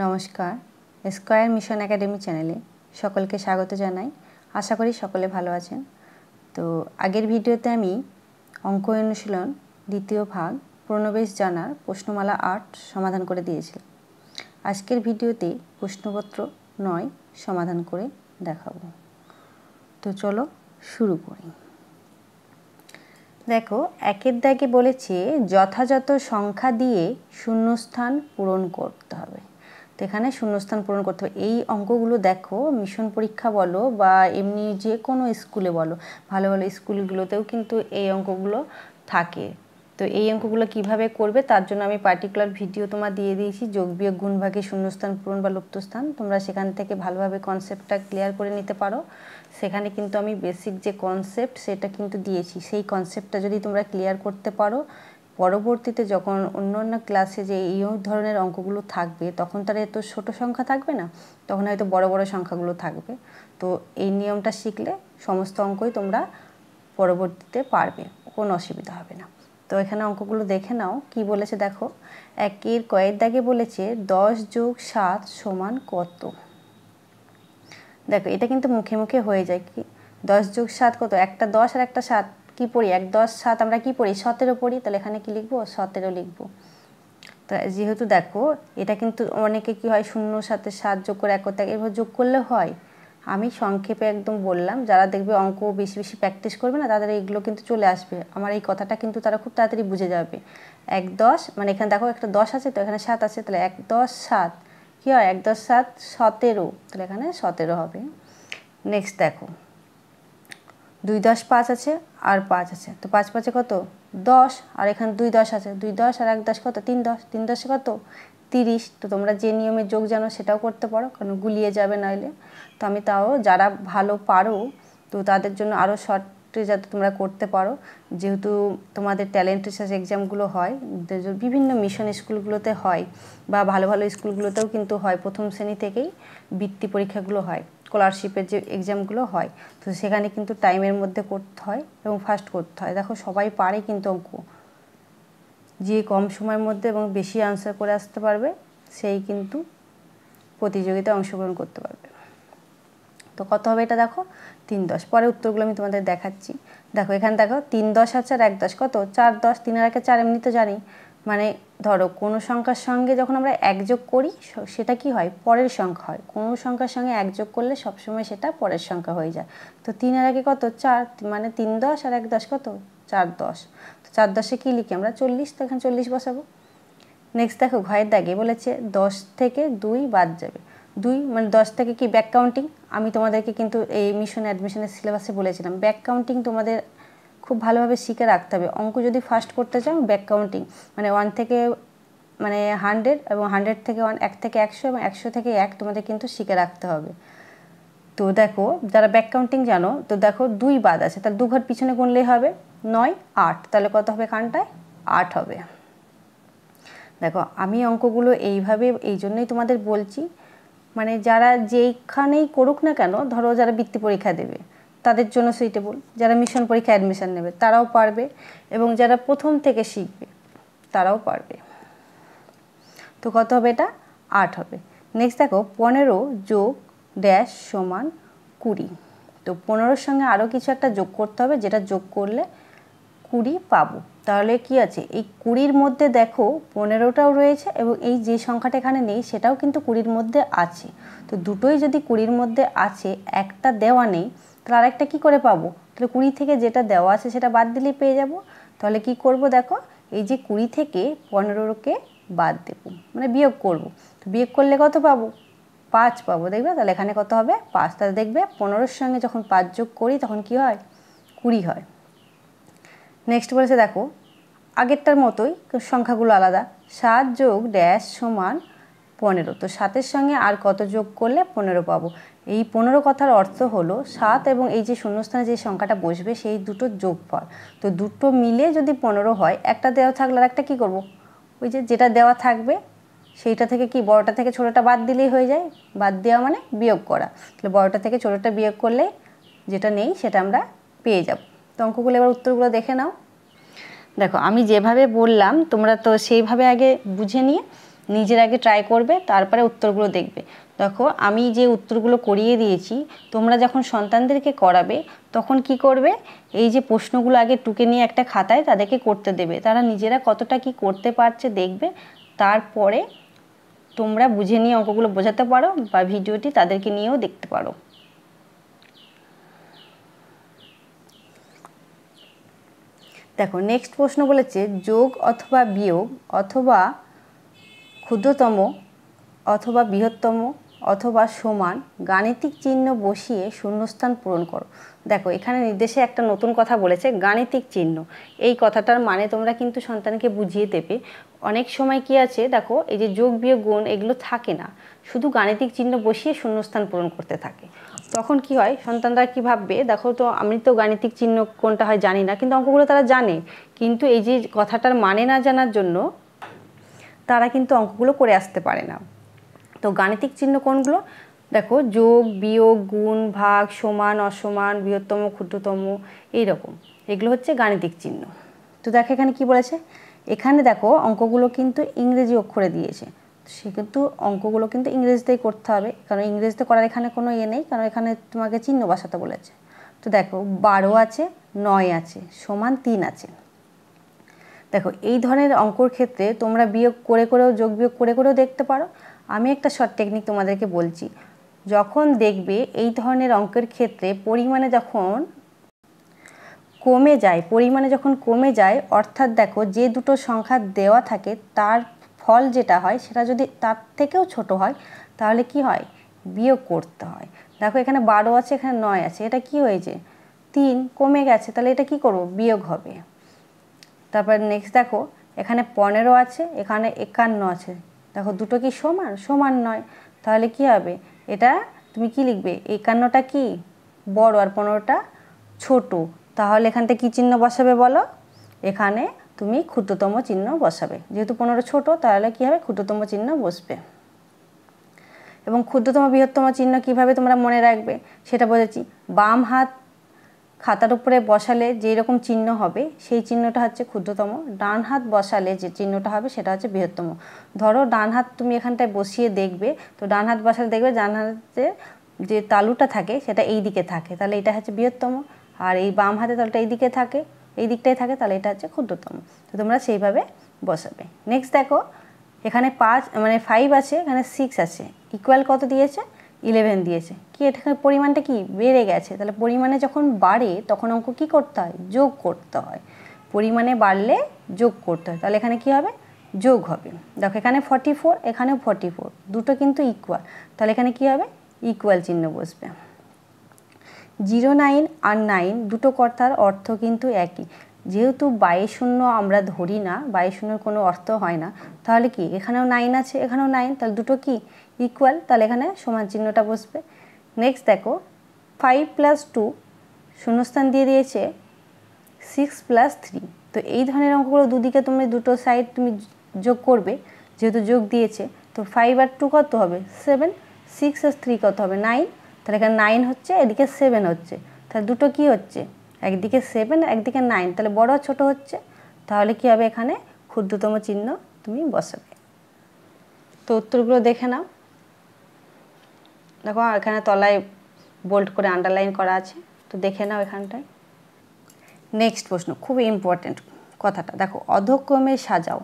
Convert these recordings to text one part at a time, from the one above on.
নমস্কার, square mission academy চ্যানেলে সকলকে স্বাগত জানাই। আশা করি সকলে ভালো আছেন। তো আগের ভিডিওতে আমি অঙ্ক অনুশীলন দ্বিতীয় ভাগ প্রণবেশ জানার প্রশ্নমালা ৮ সমাধান করে দিয়েছিলাম। আজকের ভিডিওতে প্রশ্নপত্র ৯ সমাধান করে দেখাবো। তো চলো শুরু করি। দেখো, একের দাগে বলেছে যথাযথ সংখ্যা দিয়ে শূন্যস্থান পূরণ করতে হবে। তো এখানে শূন্যস্থান পূরণ করতে হবে। এই অঙ্কগুলো দেখো মিশন পরীক্ষা বলো বা এমনি যে কোনো স্কুলে বলো, ভালো ভালো স্কুলগুলোতেও কিন্তু এই অঙ্কগুলো থাকে। তো এই অঙ্কগুলো কিভাবে করবে তার জন্য আমি পার্টিকুলার ভিডিও তোমার দিয়ে দিয়েছি, যোগ বিয়োগ গুণ ভাগে শূন্যস্থান পূরণ বা লুপ্তস্থান। তোমরা সেখান থেকে ভালোভাবে কনসেপ্টটা ক্লিয়ার করে নিতে পারো। সেখানে কিন্তু আমি বেসিক যে কনসেপ্ট সেটা কিন্তু দিয়েছি। সেই কনসেপ্টটা যদি তোমরা ক্লিয়ার করতে পারো, পরবর্তীতে যখন অন্য অন্য ক্লাসে যে এই ধরনের অঙ্কগুলো থাকবে তখন তার এত ছোট সংখ্যা থাকবে না, তখন হয়তো বড় বড় সংখ্যাগুলো থাকবে। তো এই নিয়মটা শিখলে সমস্ত অঙ্কই তোমরা পরবর্তীতে পারবে, কোনো অসুবিধা হবে না। তো এখানে অঙ্কগুলো দেখে নাও কি বলেছে। দেখো, একের কয়ের দাগে বলেছে 10 + 7 = কত। দেখো, এটা কিন্তু মুখে মুখে হয়ে যায়। কি 10 + 7 কত? একটা 10 আর একটা 7 কি পড়ি? 1 10 7 আমরা কি পড়ি? 17 পড়ি। তাহলে এখানে কি লিখবো? 17 লিখবো। তো যেহেতু দেখো এটা কিন্তু অনেকে কি হয় 0 সাথে 7 যোগ করে 1 করতে, এভাবে যোগ করলে হয়। আমি সংক্ষেপে একদম বললাম, যারা দেখবে অঙ্ক বেশি বেশি প্র্যাকটিস করবে না তাদের এইগুলো কিন্তু চলে আসবে। আমার এই কথাটা কিন্তু তারা খুব তাড়াতাড়ি বুঝে যাবে। 1 10 মানে এখানে দেখো একটা 10 আছে, তো এখানে 7 আছে, তাহলে 1 10 7 কী হয়? 1 10 7 17, তাহলে এখানে 17 হবে। নেক্সট দেখো, 2 10 5 আছে আর 5 আছে, তো 5 5 কত? 10, আর এখানে 2 10 আছে, 2 10 আর 1 10 কত? 3 10, 3 10 কত? 30। তো তোমরা যে নিয়মে যোগ জানো সেটাও করতে পারো, কারণ গুলিয়ে যাবে নইলে। তো আমি তাও যারা ভালো পারো তো তাদের জন্য আরও শর্টে যাতে তোমরা করতে পারো, যেহেতু তোমাদের ট্যালেন্ট রিসার্চ এক্সামগুলো হয় বিভিন্ন মিশন স্কুলগুলোতে হয় বা ভালো ভালো স্কুলগুলোতেও কিন্তু হয়, প্রথম শ্রেণী থেকেই বৃত্তি পরীক্ষাগুলো হয়, স্কলারশিপের যে এক্সামগুলো হয়। তো সেখানে কিন্তু টাইমের মধ্যে করতে হয় এবং ফাস্ট করতে হয়। দেখো সবাই পারে কিন্তু অঙ্ক, যে কম সময়ের মধ্যে এবং বেশি আনসার করে আসতে পারবে সেই কিন্তু প্রতিযোগিতায় অংশগ্রহণ করতে পারবে। তো কত হবে এটা দেখো? 3 10। পরে উত্তরগুলো আমি তোমাদের দেখাচ্ছি। দেখো এখানে দেখো 3 10 আছে আর 1 10 কত? 4 10, 3 আর 1 4, এমনি তো জানি। মানে ধরো কোনো সংখ্যার সঙ্গে যখন আমরা 1 যোগ করি সেটা কি হয়? পরের সংখ্যা হয়। কোনো সংখ্যার সঙ্গে 1 যোগ করলে সবসময় সেটা পরের সংখ্যা হয়ে যায়। তো 3 আর 1 কত? 4, মানে 3 10 আর 1 10 কত? 4 10। তো 4 10-এ কী লিখি আমরা? 40, তো এখানে 40 বসাবো। নেক্সট দেখো, ঘয়ের দাগে বলেছে 10 থেকে 2 বাদ যাবে। 2 মানে 10 থেকে কি ব্যাক কাউন্টিং। আমি তোমাদেরকে কিন্তু এই মিশন অ্যাডমিশনের সিলেবাসে বলেছিলাম ব্যাক কাউন্টিং তোমাদের খুব ভালোভাবে শিখে রাখতে হবে। অঙ্ক যদি ফাস্ট করতে চাও ব্যাক কাউন্টিং মানে 1 থেকে মানে 100 এবং 100 থেকে 1 থেকে 100 এবং 100 থেকে 1 তোমাদের কিন্তু শিখে রাখতে হবে। তো দেখো যারা ব্যাক কাউন্টিং জানো, তো দেখো 2 বাদ আছে, তাহলে 2 ঘর পিছনে গুনলেই হবে 9 8, তাহলে কত হবে? কানটায় 8 হবে। দেখো আমি অঙ্কগুলো এইভাবে এই জন্যই তোমাদের বলছি, মানে যারা যেইখানেই করুক না কেন, ধরো যারা বৃত্তি পরীক্ষা দেবে তাদের জন্য সুইটেবল, যারা মিশন পরীক্ষা অ্যাডমিশন নেবে তারাও পারবে, এবং যারা প্রথম থেকে শিখবে তারাও পারবে। তো কত হবে? এটা 8 হবে। নেক্সট দেখো 15 যোগ ড্যাশ সমান 20। তো 15-র সঙ্গে আরও কিছু একটা যোগ করতে হবে, যেটা যোগ করলে 20 পাবো। তাহলে কি আছে? এই 20-র মধ্যে দেখো 15টাও রয়েছে এবং এই যে সংখ্যাটা এখানে নেই সেটাও কিন্তু 20-র মধ্যে আছে। তো দুটোই যদি 20-র মধ্যে আছে, একটা দেওয়া নেই, তাহলে আরেকটা কী করে পাবো? তাহলে 20 থেকে যেটা দেওয়া আছে সেটা বাদ দিলেই পেয়ে যাব। তাহলে কি করব? দেখো এই যে 20 থেকে 15কে বাদ দেবো, মানে বিয়োগ করব। তো বিয়োগ করলে কত পাবো? 5 পাবো। দেখবে তাহলে এখানে কত হবে? 5। তাহলে দেখবে 15-র সঙ্গে যখন 5 যোগ করি তখন কি হয়? 20 হয়। নেক্সট বলেছে দেখো আগেরটার মতোই, সংখ্যাগুলো আলাদা। 7 যোগ ড্যাশ সমান 15। তো 7-এর সঙ্গে আর কত যোগ করলে 15 পাবো? এই 15 কথার অর্থ হলো 7 এবং এই যে শূন্যস্থানে যে সংখ্যাটা বসবে সেই দুটো যোগফল। তো দুটো মিলে যদি 15 হয়, একটা দেওয়া থাকলে আর একটা কী করবো? ওই যে যেটা দেওয়া থাকবে সেইটা থেকে কি বড়টা থেকে ছোটোটা বাদ দিলেই হয়ে যায়। বাদ দেওয়া মানে বিয়োগ করা। তাহলে বড়টা থেকে ছোটোটা বিয়োগ করলে যেটা নেই সেটা আমরা পেয়ে যাব। তো অঙ্কগুলো এবার উত্তরগুলো দেখে নাও। দেখো আমি যেভাবে বললাম তোমরা তো সেইভাবে আগে বুঝে নিয়ে নিজের আগে ট্রাই করবে, তারপরে উত্তরগুলো দেখবে। দেখো আমি যে উত্তরগুলো করিয়ে দিয়েছি, তোমরা যখন সন্তানদেরকে করাবে তখন কি করবে, এই যে প্রশ্নগুলো আগে টুকে নিয়ে একটা খাতায় তাদেরকে করতে দেবে, তারা নিজেরা কতটা কি করতে পারছে দেখবে, তারপরে তোমরা বুঝে নিয়ে অঙ্কগুলো বোঝাতে পারো বা ভিডিওটি তাদেরকে নিয়েও দেখতে পারো। দেখো নেক্সট প্রশ্ন বলেছে, যোগ অথবা বিয়োগ অথবা ক্ষুদ্রতম অথবা বৃহত্তম অথবা সমান গাণিতিক চিহ্ন বসিয়ে শূন্যস্থান পূরণ করো। দেখো এখানে নির্দেশে একটা নতুন কথা বলেছে, গাণিতিক চিহ্ন। এই কথাটার মানে তোমরা কিন্তু সন্তানকে বুঝিয়ে দেবে। অনেক সময় কি আছে, দেখো এই যে যোগ বিয়োগ গুণ এগুলো থাকে না, শুধু গাণিতিক চিহ্ন বসিয়ে শূন্যস্থান পূরণ করতে থাকে। তখন কি হয়, সন্তানরা কি ভাববে, দেখো তো আমি তো গাণিতিক চিহ্ন কোনটা হয় জানি না, কিন্তু অঙ্কগুলো তারা জানে, কিন্তু এই যে কথাটার মানে না জানার জন্য তারা কিন্তু অঙ্কগুলো করে আসতে পারে না। তো গাণিতিক চিহ্ন কোনগুলো, দেখো যোগ বিয়োগ গুণ ভাগ সমান অসমান বৃহত্তম ক্ষুদ্রতম এইরকম, এগুলো হচ্ছে গাণিতিক চিহ্ন। তো দেখো এখানে কি বলেছে, এখানে দেখো অঙ্কগুলো কিন্তু ইংরেজি অক্ষরে দিয়েছে, সে কিন্তু অঙ্কগুলো কিন্তু ইংরেজিতেই করতে হবে, কারণ ইংরেজিতে করার এখানে কোনো নেই, কারণ এখানে তোমাকে চিহ্ন বসাতে বলেছে। তো দেখো 12 আছে, 9 আছে, সমান 3 আছে। দেখো এই ধরনের অঙ্কর ক্ষেত্রে তোমরা বিয়োগ করে করেও যোগ বিয়োগ করে করেও দেখতে পারো। আমি একটা শর্ট টেকনিক তোমাদেরকে বলছি, যখন দেখবে এই ধরনের অঙ্কের ক্ষেত্রে পরিমাণে যখন কমে যায়, অর্থাৎ দেখো যে দুটো সংখ্যা দেওয়া থাকে তার ফল যেটা হয় সেটা যদি তার থেকেও ছোট হয়, তাহলে কি হয়, বিয়োগ করতে হয়। দেখো এখানে 12 আছে, এখানে 9 আছে, এটা কি হয়েছে, 3 কমে গেছে, তাহলে এটা কি করব, বিয়োগ হবে। তারপর নেক্সট দেখো এখানে 15 আছে, এখানে 51 আছে, দেখো দুটো কি সমান, সমান নয়, তাহলে কি হবে, এটা তুমি কি লিখবে, 51টা কি বড় আর 15টা ছোট, তাহলে এখানটা কি চিহ্ন বসাবে বলো, এখানে তুমি ক্ষুদ্রতম চিহ্ন বসাবে, যেহেতু 15 ছোট তাহলে কি হবে, ক্ষুদ্রতম চিহ্ন বসবে। এবং ক্ষুদ্রতম বৃহত্তম চিহ্ন কিভাবে তোমরা মনে রাখবে সেটা বলেছি, বাম হাত খাতার উপরে বসালে যেই রকম চিহ্ন হবে সেই চিহ্নটা হচ্ছে ক্ষুদ্রতম, ডান হাত বসালে যে চিহ্নটা হবে সেটা হচ্ছে বৃহত্তম। ধরো ডান হাত তুমি এখানটায় বসিয়ে দেখবে, তো ডান হাত বসালে দেখবে ডান হাতে যে তালুটা থাকে সেটা এই দিকে থাকে, তাহলে এটা হচ্ছে বৃহত্তম, আর এই বাম হাতে তালুটা এই দিকে থাকে, এই দিকটাই থাকে, তাহলে এটা হচ্ছে ক্ষুদ্রতম। তো তোমরা সেইভাবে বসাবে। নেক্সট দেখো এখানে 5 আছে, এখানে 6 আছে, ইকুয়াল কত দিয়েছে, 11 দিয়েছে, কি এখানে পরিমাণটা কি বেড়ে গেছে, তাহলে পরিমাণে যখন বাড়ে তখন অঙ্ক কি করতে হয়, যোগ করতে হয়, পরিমাণে বাড়লে যোগ করতে হয়, তাহলে এখানে কি হবে, যোগ হবে। দেখো এখানে 44, এখানেও 44, দুটো কিন্তু ইকুয়াল, তাহলে এখানে কি হবে, ইকুয়াল চিহ্ন বসবে। 09 আর 9 দুটো কথার অর্থ কিন্তু একই, যেহেতু 22 শূন্য আমরা ধরি না, 22 শূন্যর কোনো অর্থ হয় না, তাহলে কি এখানেও 9 আছে, এখানেও 9, তাহলে দুটো কি ইকুয়াল, তাহলে এখানে সমান চিহ্নটা বসবে। নেক্সট দেখো 5 + 2 শূন্যস্থান দিয়ে দিয়েছে 6 + 3, তো এই ধরনের অঙ্কগুলো দুদিকে তুমি দুটো সাইড তুমি যোগ করবে, যেহেতু যোগ দিয়েছে, তো 5 আর 2 কত হবে, 7, 6 আর 3 কত হবে, 9, তাহলে এখানে 9 হচ্ছে, এদিকে 7 হচ্ছে, তাহলে দুটো কি হচ্ছে, একদিকে 7 একদিকে 9, তাহলে বড় আর ছোট হচ্ছে, তাহলে কি হবে, এখানে ক্ষুদ্রতম চিহ্ন তুমি বসাবে। তো উত্তরগুলো দেখে নাও। দেখো এখানে তলায় বোল্ড করে আন্ডারলাইন করা আছে, তো দেখে নাও এখানটায়। নেক্সট প্রশ্ন খুব ইম্পর্টেন্ট কথাটা, দেখো অধক্রমে সাজাও,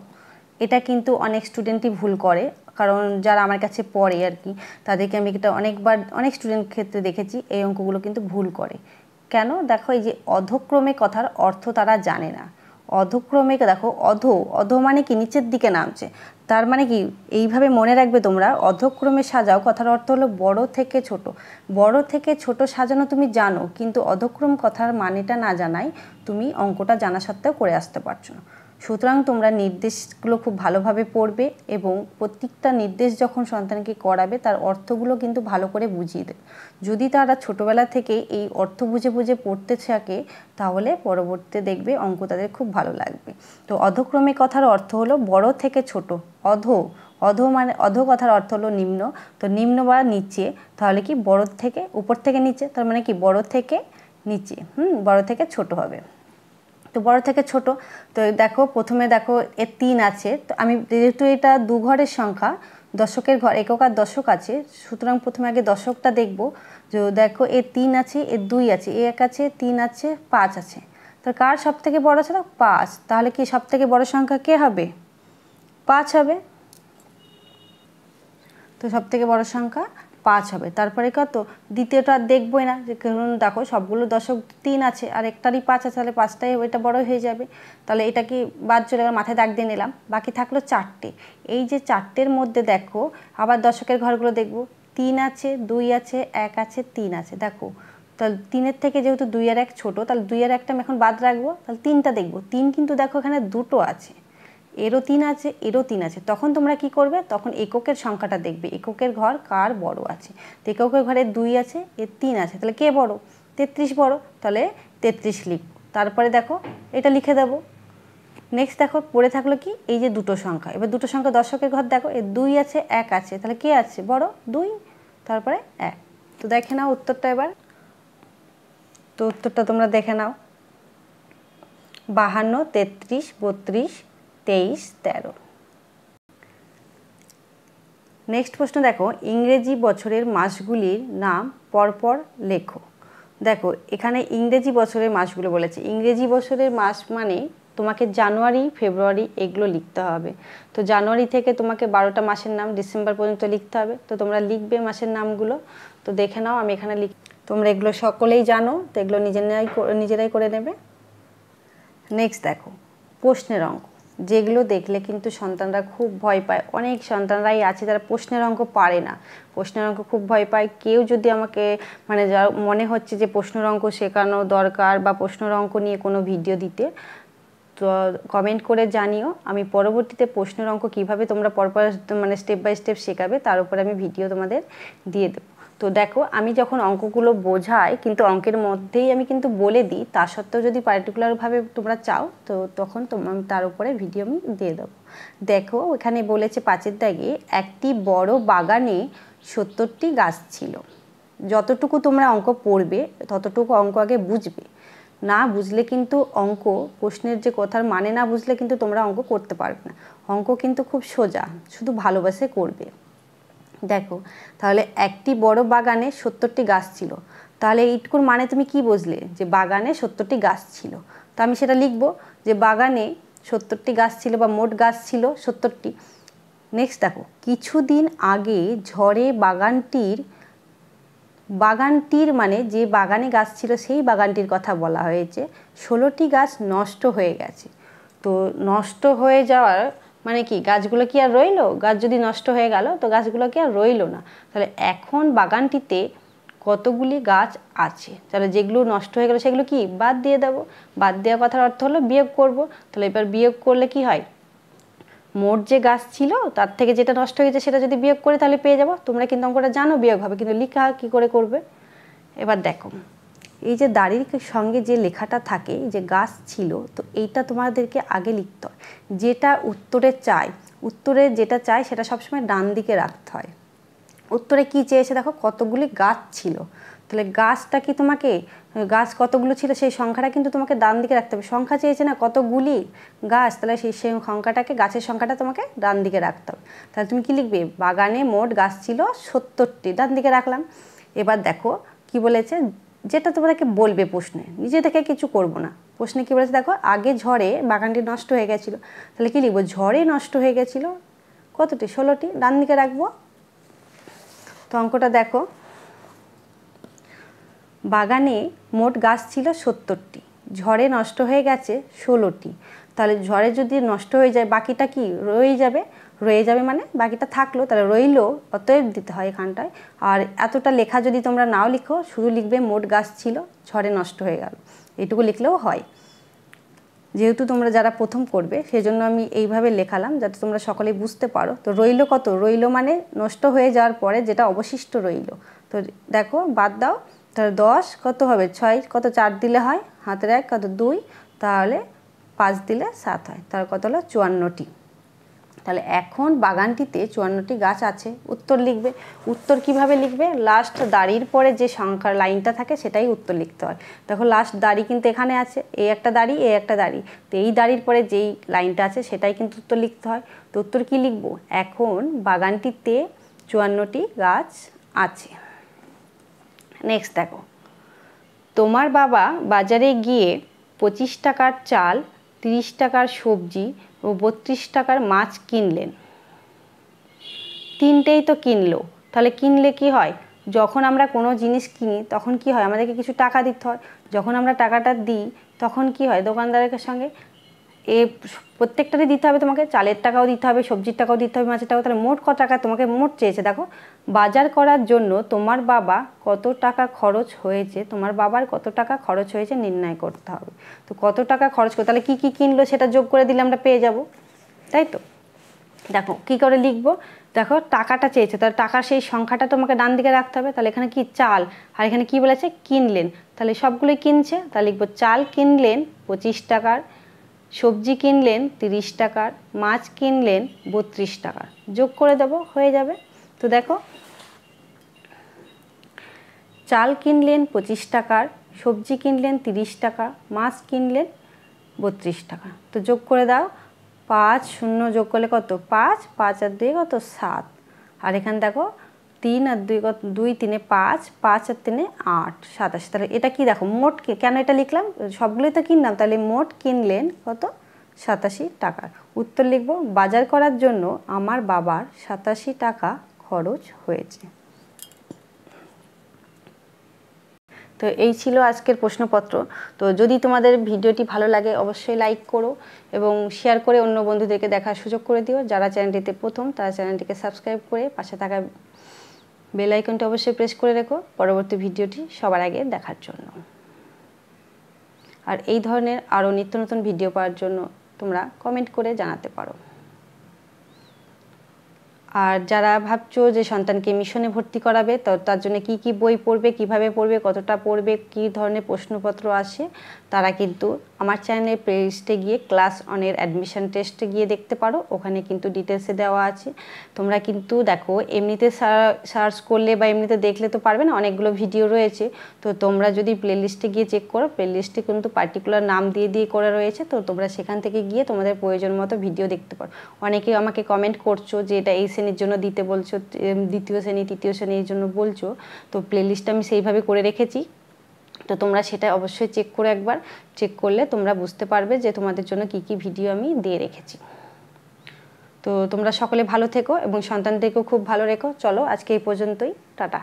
এটা কিন্তু অনেক স্টুডেন্টই ভুল করে, কারণ যারা আমার কাছে পড়ে আর কি, তাদেরকে আমি এটা অনেক স্টুডেন্ট ক্ষেত্রে দেখেছি এই অঙ্কগুলো কিন্তু ভুল করে। কেন, দেখো এই যে অধক্রমে কথার অর্থ তারা জানে না। অধক্রমে দেখো অধ মানে কি নিচের দিকে নামছে, তার মানে কি এইভাবে মনে রাখবে তোমরা, অধক্রমে সাজাও কথার অর্থ হলো বড় থেকে ছোট, বড় থেকে ছোট সাজানো তুমি জানো, কিন্তু অধক্রম কথার মানেটা না জানাই তুমি অঙ্কটা জানা সত্ত্বেও করে আসতে পারছো না। সুতরাং তোমরা নির্দেশগুলো খুব ভালোভাবে পড়বে এবং প্রত্যেকটা নির্দেশ যখন সন্তানকে করাবে তার অর্থগুলো কিন্তু ভালো করে বুঝিয়ে দেবে। যদি তারা ছোটোবেলা থেকে এই অর্থ বুঝে বুঝে পড়তে থাকে, তাহলে পরবর্তীতে দেখবে অঙ্ক তাদের খুব ভালো লাগবে। তো অধক্রমে কথার অর্থ হলো বড় থেকে ছোট, অধ মানে অধ কথার অর্থ হলো নিম্ন, তো নিম্ন বা নিচে, তাহলে কি বড় থেকে উপর থেকে নিচে, তার মানে কি বড় থেকে নিচে, বড় থেকে ছোট হবে। তো বড় থেকে ছোট। তো দেখো প্রথমে দেখো এর 3 আছে, তো আমি যেহেতু এটা 2 ঘরের সংখ্যা, দশকের ঘর, একক আর দশক আছে, সুতরাং প্রথমে আগে দশকটা দেখব। যে দেখো এর 3 আছে, এর 2 আছে, এর 1 আছে, 3 আছে, 5 আছে। তো কার সব থেকে বড় ছিল? 5। তাহলে কি সব থেকে বড় সংখ্যা কে হবে? 5 হবে। তো সব থেকে বড় সংখ্যা 5 হবে। তারপরে কত? দ্বিতীয়টা আর দেখবই না, যে কারণ দেখো সবগুলো দশক 3 আছে আর একটারই 5 আছে, তাহলে 5টাই ওইটা বড় হয়ে যাবে। তাহলে এটা কি বাদ চলে গেল, মাথায় দাগ দিয়ে নিলাম। বাকি থাকলো 4টে। এই যে 4টের মধ্যে দেখো আবার দশকের ঘরগুলো দেখব। 3 আছে, 2 আছে, 1 আছে, 3 আছে। দেখো তাহলে 3-এর থেকে যেহেতু 2 আর 1 ছোটো, তাহলে 2 আর 1টা আমি এখন বাদ রাখবো, তাহলে 3টা দেখবো। 3 কিন্তু দেখো এখানে 2টো আছে, এরও 3 আছে, এরও 3 আছে। তখন তোমরা কি করবে? তখন এককের সংখ্যাটা দেখবে, এককের ঘর কার বড় আছে। তো এককের ঘরে 2 আছে, এর 3 আছে, তাহলে কে বড়? 33 বড়, তাহলে 33 লিখ। তারপরে দেখো এটা লিখে দেবো। নেক্সট দেখো পড়ে থাকলো কি? এই যে দুটো সংখ্যা। এবার দুটো সংখ্যা দশকের ঘর দেখো, এর 2 আছে, 1 আছে, তাহলে কে আছে বড়? 2, তারপরে 1। তো দেখে নাও উত্তরটা এবার। তো উত্তরটা তোমরা দেখে নাও, 52, 33, 32, 23, 13। নেক্সট প্রশ্ন দেখো, ইংরেজি বছরের মাসগুলির নাম পরপর লেখো। দেখো এখানে ইংরেজি বছরের মাসগুলো বলেছে। ইংরেজি বছরের মাস মানে তোমাকে জানুয়ারি, ফেব্রুয়ারি এগুলো লিখতে হবে। তো জানুয়ারি থেকে তোমাকে 12টা মাসের নাম ডিসেম্বর পর্যন্ত লিখতে হবে। তো তোমরা লিখবে মাসের নামগুলো। তো দেখে নাও, আমি এখানে তোমরা এগুলো সকলেই জানো, তো এগুলো নিজেরাই করে নেবে। নেক্সট দেখো প্রশ্নের অঙ্ক, যেগুলো দেখলে কিন্তু সন্তানরা খুব ভয় পায়। অনেক সন্তানরাই আছে যারা প্রশ্নের অঙ্ক পারে না, প্রশ্নের অঙ্ক খুব ভয় পায়। কেউ যদি আমাকে মানে যা মনে হচ্ছে যে প্রশ্নের অঙ্ক শেখানো দরকার বা প্রশ্নের অঙ্ক নিয়ে কোনো ভিডিও দিতে, তো কমেন্ট করে জানিও। আমি পরবর্তীতে প্রশ্নের অঙ্ক কীভাবে তোমরা পরপর মানে স্টেপ বাই স্টেপ শেখাবে তার উপরে আমি ভিডিও তোমাদের দিয়ে দেবো। তো দেখো আমি যখন অঙ্কগুলো বোঝাই কিন্তু অঙ্কের মধ্যেই আমি কিন্তু বলে দিই, তা সত্ত্বেও যদি পার্টিকুলারভাবে তোমরা চাও তো তখন তার উপরে ভিডিও আমি দিয়ে দেবো। দেখো এখানে বলেছে 5-এর দাগে, একটি বড় বাগানে 70টি গাছ ছিল। যতটুকু তোমরা অঙ্ক পড়বে ততটুকু অঙ্ক আগে বুঝবে, না বুঝলে কিন্তু অঙ্ক প্রশ্নের যে কথার মানে না বুঝলে কিন্তু তোমরা অঙ্ক করতে পারবে না। অঙ্ক কিন্তু খুব সোজা, শুধু ভালোবাসে করবে। দেখো তাহলে একটি বড় বাগানে 70টি গাছ ছিল, তাহলে এইটুকুর মানে তুমি কি বুঝলে? যে বাগানে 70টি গাছ ছিল। তো আমি সেটা লিখবো যে বাগানে 70টি গাছ ছিল বা মোট গাছ ছিল 70টি। নেক্সট দেখো, কিছুদিন আগে ঝড়ে বাগানটির মানে যে বাগানে গাছ ছিল সেই বাগানটির কথা বলা হয়েছে, 16টি গাছ নষ্ট হয়ে গেছে। তো নষ্ট হয়ে যাওয়ার মানে কি? গাছগুলো কি আর রইলো? গাছ যদি নষ্ট হয়ে গেল তো গাছগুলো কি আর রইলো না। তাহলে এখন বাগানটিতে কতগুলি গাছ আছে? তাহলে যেগুলো নষ্ট হয়ে গেল সেগুলো কি বাদ দিয়ে দেবো। বাদ দেওয়ার কথার অর্থ হলো বিয়োগ করব। তাহলে এবার বিয়োগ করলে কি হয়? মোট যে গাছ ছিল তার থেকে যেটা নষ্ট হয়েছে সেটা যদি বিয়োগ করে তাহলে পেয়ে যাবো। তোমরা কিন্তু অঙ্কটা জানো বিয়োগ হবে, কিন্তু লেখা কী করে করবে? এবার দেখো এই যে দাড়ির সঙ্গে যে লেখাটা থাকে, যে গাছ ছিল, তো এইটা তোমাদেরকে আগে লিখতে হয়। যেটা উত্তরে যেটা চাই সেটা সবসময় ডান দিকে রাখতে হয়। উত্তরে কি চেয়েছে দেখো, কতগুলি গাছ ছিল। তাহলে গাছটা কি তোমাকে, গাছ কতগুলো ছিল সেই সংখ্যাটা কিন্তু তোমাকে ডান দিকে রাখতে হবে। সংখ্যা চেয়েছে না কতগুলি গাছ, তাহলে সেই সংখ্যাটাকে, গাছের সংখ্যাটা তোমাকে ডান দিকে রাখতে হবে। তাহলে তুমি কি লিখবে? বাগানে মোট গাছ ছিল 70টি, ডান দিকে রাখলাম। এবার দেখো কি বলেছে, যেটা তোমাদেরকে বলবে প্রশ্নে, নিজে থেকে কিছু করব না। প্রশ্নে কি বলেছে দেখো, আগে ঝড়ে বাগানটি নষ্ট হয়ে গেছিলো। তাহলে কি লিখবো? ঝড়ে নষ্ট হয়ে গেছিলো কতটি? 16টি, ডান দিকে রাখবো। তো অঙ্কটা দেখো, বাগানে মোট গাছ ছিল 70টি, ঝড়ে নষ্ট হয়ে গেছে 16টি। তাহলে ঝড়ে যদি নষ্ট হয়ে যায় বাকিটা কি রয়ে যাবে মানে বাকিটা থাকলো, তাহলে রইলো, অতএব দিতে হয় এখানটায়। আর এতটা লেখা যদি তোমরা নাও লিখো, শুধু লিখবে মোট গাছ ছিল ঝড়ে নষ্ট হয়ে গেল, এটুকু লিখলেও হয়। যেহেতু তোমরা যারা প্রথম করবে সেজন্য আমি এইভাবে লেখালাম যাতে তোমরা সকলেই বুঝতে পারো। তো রইলো কত? রইলো মানে নষ্ট হয়ে যাওয়ার পরে যেটা অবশিষ্ট রইলো। তো দেখো বাদ দাও, তাহলে 10 কত হবে? 6 কত? 4 দিলে হয়, হাতের 1 কত? 2, তাহলে 5 দিলে 7 হয়, তার কত হলো? 54টি। তাহলে এখন বাগানটিতে 54টি গাছ আছে, উত্তর লিখবে। উত্তর কিভাবে লিখবে? লাস্ট দাড়ির পরে যে সংখ্যার লাইনটা থাকে সেটাই উত্তর লিখতে হয়। দেখো লাস্ট দাড়ি কিন্তু এখানে আছে, এই একটা দাড়ি, এই একটা দাড়ি, তো এই দাড়ির পরে যেই লাইনটা আছে সেটাই কিন্তু উত্তর লিখতে হয়। তো উত্তর কী লিখবো? এখন বাগানটিতে 54টি গাছ আছে। নেক্সট দেখো, তোমার বাবা বাজারে গিয়ে 25 টাকার চাল, 30 টাকার সবজি ও 32 টাকার মাছ কিনলেন। তিনটেই তো কিনলো, তাহলে কিনলে কি হয়? যখন আমরা কোনো জিনিস কিনি তখন কি হয়? আমাদেরকে কিছু টাকা দিতে হয়। যখন আমরা টাকাটা দিই তখন কি হয়? দোকানদারের সঙ্গে প্রত্যেকটারই দিতে হবে, তোমাকে চালের টাকাও দিতে হবে, সবজির টাকাও দিতে হবে, মাছের টাকাও। তাহলে মোট কত টাকা তোমাকে মোট চেয়েছে? দেখো, বাজার করার জন্য তোমার বাবা কত টাকা খরচ হয়েছে, তোমার বাবার কত টাকা খরচ হয়েছে নির্ণয় করতে হবে। তো কত টাকা খরচ করে, তাহলে কী কী কিনলো সেটা যোগ করে দিলে আমরা পেয়ে যাব, তাই তো? দেখো কী করে লিখবো? দেখো টাকাটা চেয়েছে, তাহলে টাকার সেই সংখ্যাটা তোমাকে ডান দিকে রাখতে হবে। তাহলে এখানে কি চাল, আর এখানে কি বলেছে? কিনলেন। তাহলে সবগুলোই কিনছে, তাহলে লিখবো চাল কিনলেন 25 টাকার, সবজি কিনলেন 30 টাকার, মাছ কিনলেন 32 টাকার। যোগ করে দেবো, হয়ে যাবে। তো দেখো, চাল কিনলেন 25 টাকার, সবজি কিনলেন 30 টাকা, মাছ কিনলেন 32 টাকা। তো যোগ করে দাও, 5 শূন্য যোগ করলে কত? 5, 5 আর 2 কত? 7। আর এখানে দেখো 3 আর 2 কত? 2 3 5, 5 আর 3 8, 27। তাহলে এটা কি? দেখো মোট কেন এটা লিখলাম? সবগুলোই তো কিনলাম, তাহলে মোট কিনলেন কত? 87 টাকা। উত্তর লিখবো, বাজার করার জন্য আমার বাবার 87 টাকা খরচ হয়েছে। তো এই ছিল আজকের প্রশ্নপত্র। তো যদি তোমাদের ভিডিওটি ভালো লাগে অবশ্যই লাইক করো এবং শেয়ার করে অন্য বন্ধুদেরকে দেখার সুযোগ করে দিও। যারা চ্যানেলটিতে প্রথম তারা চ্যানেলটিকে সাবস্ক্রাইব করে পাশে থাকা বেল আইকনটি অবশ্যই প্রেস করে রেখো পরবর্তী ভিডিওটি সবার আগে দেখার জন্য। আর এই ধরনের আরও নিত্য নতুন ভিডিও পাওয়ার জন্য তোমরা কমেন্ট করে জানাতে পারো। আর যারা ভাবছো যে সন্তানকে মিশনে ভর্তি করাবে, তো তার জন্য কি কি বই পড়বে, কিভাবে পড়বে, কতটা পড়বে, কী ধরনের প্রশ্নপত্র আসে, তারা কিন্তু আমার চ্যানেলের প্লেলিস্টে গিয়ে ক্লাস অনের অ্যাডমিশন টেস্টে গিয়ে দেখতে পারো। ওখানে কিন্তু ডিটেলসে দেওয়া আছে। তোমরা কিন্তু দেখো এমনিতে সার্চ করলে বা এমনিতে দেখলে তো পারবে না, অনেকগুলো ভিডিও রয়েছে। তো তোমরা যদি প্লেলিস্টে গিয়ে চেক করো, প্লেলিস্টে কিন্তু পার্টিকুলার নাম দিয়ে করা রয়েছে। তো তোমরা সেখান থেকে গিয়ে তোমাদের প্রয়োজন মতো ভিডিও দেখতে পারো। অনেকেই আমাকে কমেন্ট করছো যে এটা এই শ্রেণীর জন্য দিতে বলছো, দ্বিতীয় শ্রেণী তৃতীয় শ্রেণীর জন্য বলছো। তো প্লেলিস্টটা আমি সেইভাবে করে রেখেছি। তো তোমরা সেটা অবশ্যই চেক করে একবার চেক করলে তোমরা বুঝতে পারবে যে তোমাদের জন্য কি কি ভিডিও আমি দিয়ে রেখেছি। তো তোমরা সকলে ভালো থেকো এবং সন্তানদেরকেও খুব ভালো রেখো। চলো আজকে এই পর্যন্তই, টাটা।